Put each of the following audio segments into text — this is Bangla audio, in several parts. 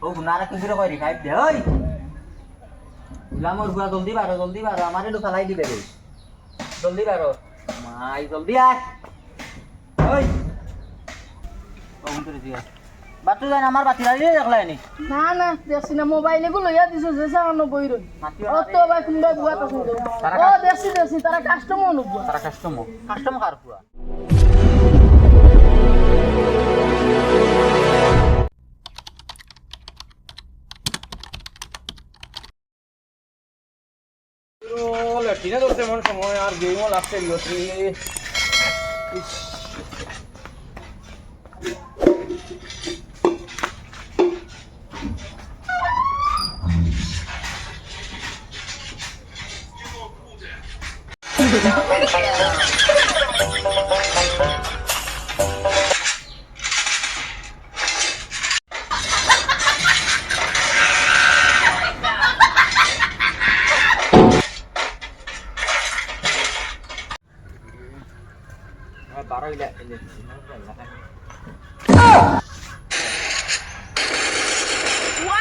ও গুনারা কি করে কই রিভাইভ দে ওই লামর গুয়া জলদি বারো আমারে তো ফেলাই দিবে রে জলদি বারো মাই জলদি আয় ওই ও উন্তরে দিয়া বাতু জান আমার বাতি লাগি দেখলাই নি না না দেখছি না মোবাইলে গুলো ইয়া দিছো যে সামনে বইরো ও তো ভাই কুন্ডা বুয়া তো ও দেখছি তারা কাস্টমার নুব তারা কাস্টমার কার পুয়া ও লটিনা ধরতে মন সময় আর গেমও লাগছে লটরি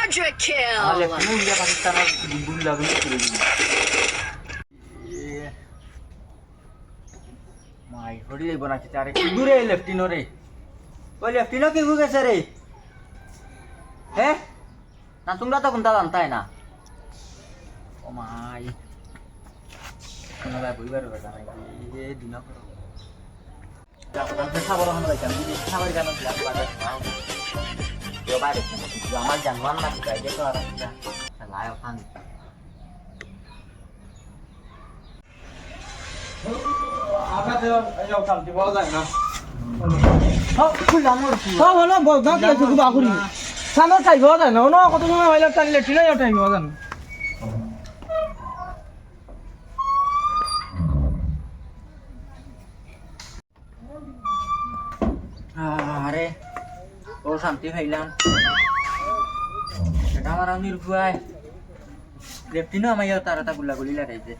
Quadra kill. মাই হরি রে বনাছি তারে কি দূরে লেফটিনো রে ওই লেফটিনো কি গেছে রে হ্যাঁ না তোমরা তো কোনটা জানতাই না ও মাই কোন ভাই বইবার কথা নাই এ দিনা করো খাবার আমরা যাই খাবার জানো বাড়ি আমার জানবার না চাই দেখো আর লায় ওখান আরে ও শান্তি পাইলাম সেটা আমার নির্ভয় লেফটিনও আমার তারা গুলাগুলি লাগাইছে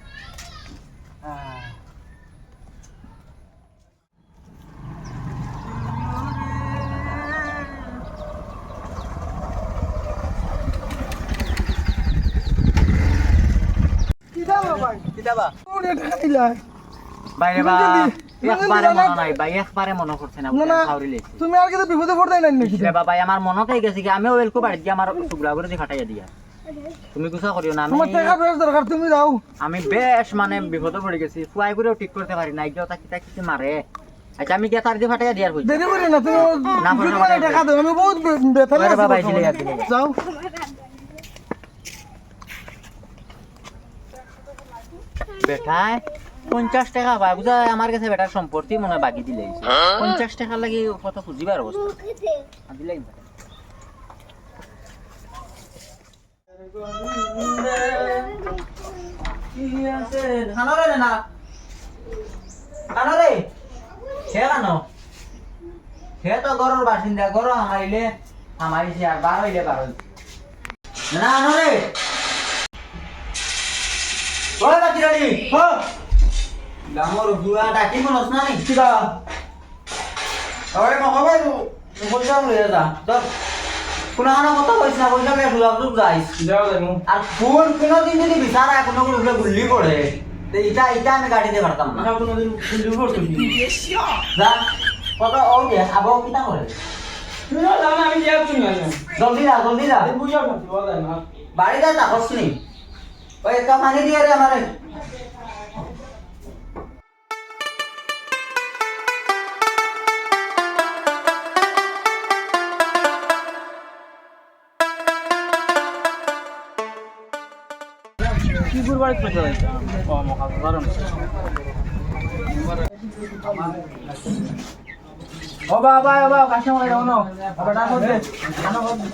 বাইরে বা একবারে মনে নাই ভাই একবারে মনে করছে না তুমি আর কিছু বিপদে পড়তাই নাই নাকি রে বাবা আমার মনতে গেছে কি আমিও বেলকো বাড়ি গিয়ে আমার টুকরা করে ফাটাইয়া দিয়া তুমি গুছা করিও না তোমার টাকা বেশ দরকার তুমি যাও আমি বেশ মানে বিপদে পড়ে গেছি ফুয়াই করেও ঠিক করতে পারি না গিয়ে তাকি তাকি মারে আচ্ছা আমি গিয়ে তার দিয়ে ফাটাইয়া দিয়ার কইছি দেরি করি না তুমি না মানে টাকা দাও আমি বহুত বেতন আরে বাবা দিলে যাও বেটায় 50 টাকা পায় বুঝা আমার কাছে বেটার সম্পত্তি মনে বাকি দিলে 50 টাকা লাগি কত খুঁজিবার অবস্থা দিলে তো গরুর বাসিন্দা গরু হামাইলে হামাইছে আর বার হইলে বার হইছে না রে ওই বাতি রানি হো গামর দুয়া ডাকি মনস না নি কিবা ওই মহবাই বলছাম রে দা তো কোনা না কথা কইছ না কইছ লে দুলাব যাইস যাও যাইমু আর কোন কোন দিন যদি বিচারা কোনো কোনো গুল্লি পড়ে তে ইটা আমি গাড়িতে পারতাম না কোনো দিন গুল্লি পড়তো যা কত ও গে আবো কিটা করে তুই না জানা আমি যাই তুমি জলদি যা বুঝাও না তুই বল না বাড়ি যা তাকস নি ওই একটা পানি দিয়ে রে আমারে কি গুরবাড়ি করতে যাইছে ও মহাল কারণ ও বাবা কাস্টমার যাও না বড়া মধ্যে খানা মধ্যে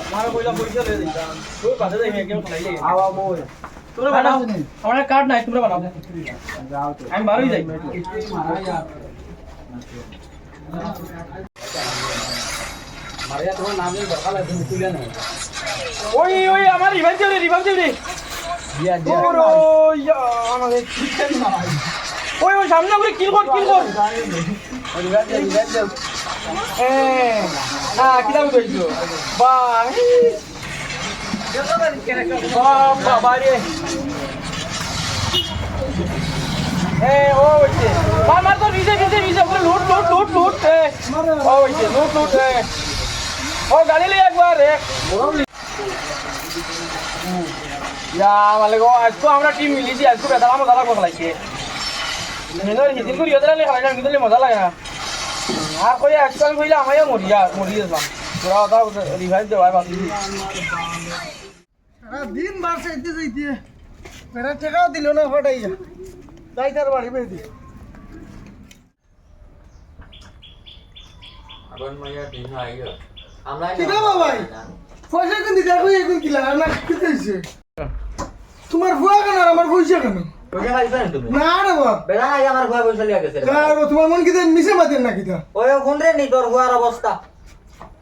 আমার কইলা পয়সা লয়ে দিতা তুই পাশে যাই কেউ খাইলে আওয়া বল তোরা বানাও আমার কার্ড নাই তোমরা বানাও যাও তো আমি বাড়ি যাই মারিয়া তোমার নামে বরখা লাগে তুমি তুইলা না ওই আমার রিভাইভ দেও রে দিয়া ওরে ইয়া আমাদের চিকেন না ওই সামনে করে কিল কর রিভাইভ দেও কিতাব কইছো বাবা রে ও হইছে মার তো ভিজে পুরো লুট ও হইছে লুট ও গাড়ি লে একবার ইয়া মানে গো আজকে আমরা টিম মিলিছি আজকে বেদা মজা লাগবে খেলাইছে মেনর হিদিন করি ওদের লে খেলাইলাম কিন্তু মজা লাগে না আর কই আজকাল কইলা আমায় মরিয়াছিলাম পুরা ওটা রিভাইভ দেওয়া বাকি দিন বার চাইতে মেরা টাকাও দিল না ফটাই যাই তার বাড়ি বের দি কিনা বাবাই পয়সা কোন দিতে কই এখন কি লাগা না কি হইছে তোমার ফুয়া কেন আর আমার পয়সা কেন পয়সা খাইছো না তুমি না রে বাবা বেড়া নাই আমার ভয় পয়সা লিয়া গেছে আর তোমার মন কি মিছে মাতেন না কিটা ওই কোন রে নি তোর হুয়ার অবস্থা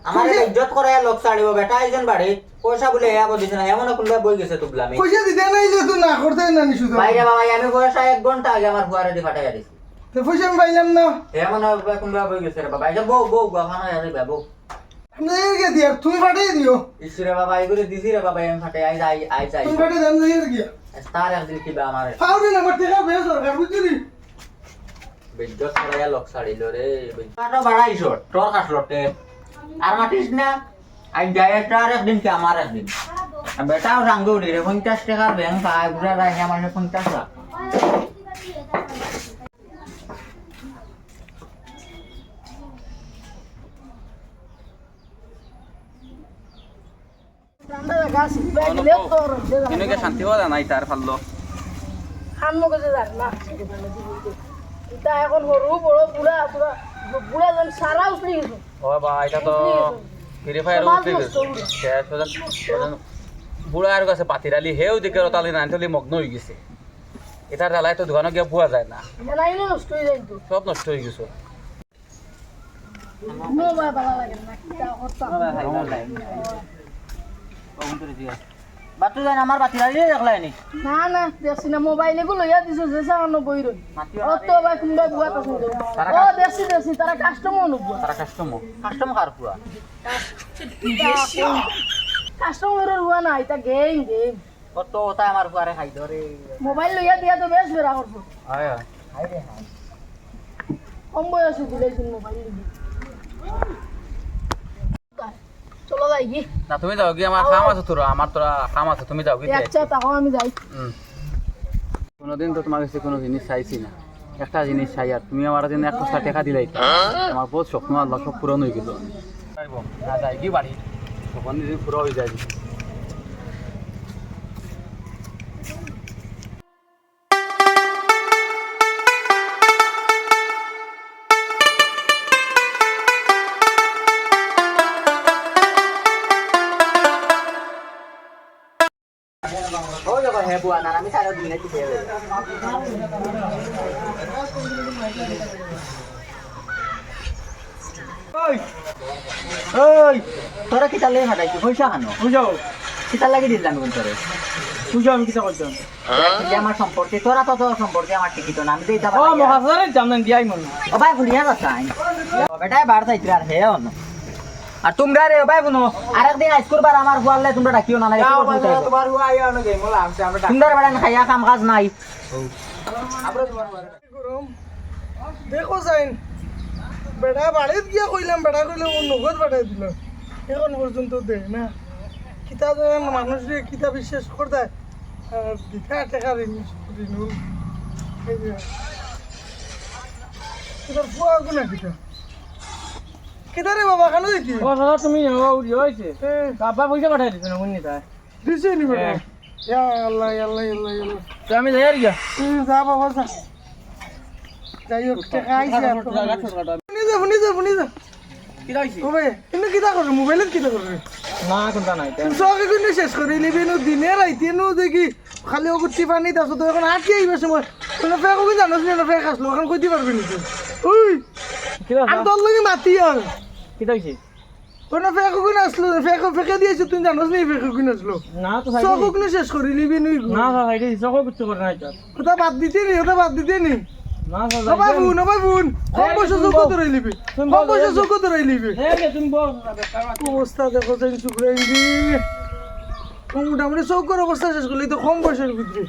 আমার ইজ্জত করে লোক ছাড়িব বেটা আইজন বাড়ি পয়সা বলে এয়া বদিছ না এমন কোনবা বই গেছে তুবলামি পয়সা দিতে নাই যে তুই না করতে না নি শুধু ভাই রে বাবা আমি পয়সা 1 ঘন্টা আগে আমার হুয়ারে দি ফাটাইয়া দিছি তো পয়সা আমি পাইলাম না এমন কোনবা বই গেছে রে বাবা এটা বউ গাফানা আরে বাবু আমি কে দিয়া তুমি ফাটাই দিও ইসরে বাবা এগুলো দিছি রে বাবা আমি ফাটাই আই চাই তুমি ফাটাই দেন যাই গিয়া স্টার একদিন কি বা আমারে ফাউরি না আমার টাকা বেশ দরকার বুঝলি বিদ্যুৎ ছড়াইয়া লোক ছাড়িল রে কাটো বাড়াইছো তোর কাটলতে আর মাটিস না আই ডাইরেক্টর একদিন কি আমার একদিন বেটাও রাঙ্গো নি রে 50 টাকার ব্যাংক পায় বুড়া রাখে আমার 50 টাকা ঠান্ডা গাছ ব্যাগলে তোর এনকে শান্তি হওয়া নাই তার ফাললো খামো কাছে যাক না এটা এখন সরু বড় পুরা যেন সারা উঠলি গেছে ও বাবা এটা তো ভেরিফায়ার উঠে গেছে শেষ বুড়ার কাছে পাতিরালি হেও দিকে রতালি না আনতলি মগ্ন হয়ে গেছে এটার জ্বালায় তো দোকানে গিয়ে পোয়া যায় না জানাইলে নষ্ট হয়ে যায় তো সব নষ্ট হয়ে গেছে মোবাইল ভালো লাগে না কিটা করতাম বাতু জান আমার বাতিরালি দেখলাই নি না না দেখছি না মোবাইলে গুলো ইয়া দিছো যে সামনে বইরো অত ভাই কোনবা বুয়াত আছে ও দেখছি তারা কাস্টমার নব তারা কাস্টমার কার পুয়া কাস্টমারের হুয়া না এটা গেম কত ওটা আমার পুয়ারে খাই ধরে মোবাইল লইয়া দিয়া তো বেশ বেরা করবো আয় হাই রে কম বয়সে দিলেছেন মোবাইল চলো যাই কি না তুমি যাও কি আমার কাম আছে তোরা আমার তোরা কাম আছে তুমি যাও কি আচ্ছা তাও আমি যাই কোনোদিন তো তোমার কাছে কোনো জিনিস চাইছি না একটা জিনিস চাই আর তুমি আমার জন্য 100 টাকা দিলাই আমার বহুত স্বপ্ন আল্লাহ সব পূরণ হয়ে গেল না যাই কি বাড়ি তখন যদি পুরো হয়ে যায় ও যখন হে বুয়া না আমি সারা দিন কি খেয়ে ওই তোরা কি চালে হাঁটাইছিস পয়সা খানো বুঝাও কিতা লাগি দিলাম কোন তোরে বুঝাও আমি কিটা করতাম যে আমার সম্পর্কে তোরা তো তোর সম্পর্কে আমার টিকিট না আমি দেইতা ও মহাসারে জানেন দিয়াই মন ও ভাই ভুলিয়া যাচ্ছাই বেটাই বার যাইতে আর হে অন আর তোমরা রে ভাই বুনো আরেকদিন আইস করবার আমার গোয়ালে তোমরা ডাকিও না তোমার হুয়া আইয়া না গেম বলা আমছে আমরা তোমরা বেড়া খাইয়া কাম কাজ নাই দেখো যাইন বেড়া বাড়িত গিয়া কইলাম বেড়া কইলে ও নগদ পাঠাই দিল এখন পর্যন্ত দে না কিতা মানুষ কিতা বিশ্বাস করতে দিতা টাকা রিনুল তোর ফুয়া গুনা কিতা কিতা রে বাবা কেন দিতি ও দাদা তুমি উড়িয়ে হইছে বাবা পয়সা পাঠাই দিছ না কোননি তা দিছে নি বেটা ইয়া আল্লাহ আল্লাহ আল্লাহ আল্লাহ তো আমি যাই আর গিয়া যা বাবা যা যাই হোক টাকা আইছে শুনি যা কি রাইছি ও ভাই তুমি কিতা করো মোবাইলত কিতা করো না কোনটা নাই সকে কিন্তু শেষ করে নিবি নো দিনে রাইতে নো দেখি খালি অগুচ্ছি পানি দাস তো এখন আটকে আইবে সময় কোনো ফেক কই জানোস না ফেক আসলো এখন কইতে পারবি না ওই কি আমি তোর লগে মাতি আর কি রাইছি কোনো ফেক কই আসলো ফেকে দিয়েছে তুই জানোস না ফেক কই আসলো না তো সকে কিন্তু শেষ করে নিবি নুই না না সাইডে সকো কিছু করে নাই তো ওটা বাদ দিতে নি না নবাই বুন কম বয়সে চৌক ধরাই লিবি কম বয়সে চৌক ধরাই লিবি তুমি বল অবস্থা দেখো যাই শুক্রাইন দি মোটামুটি চৌকর অবস্থা শেষ করলি তো কম বয়সের ভিতরে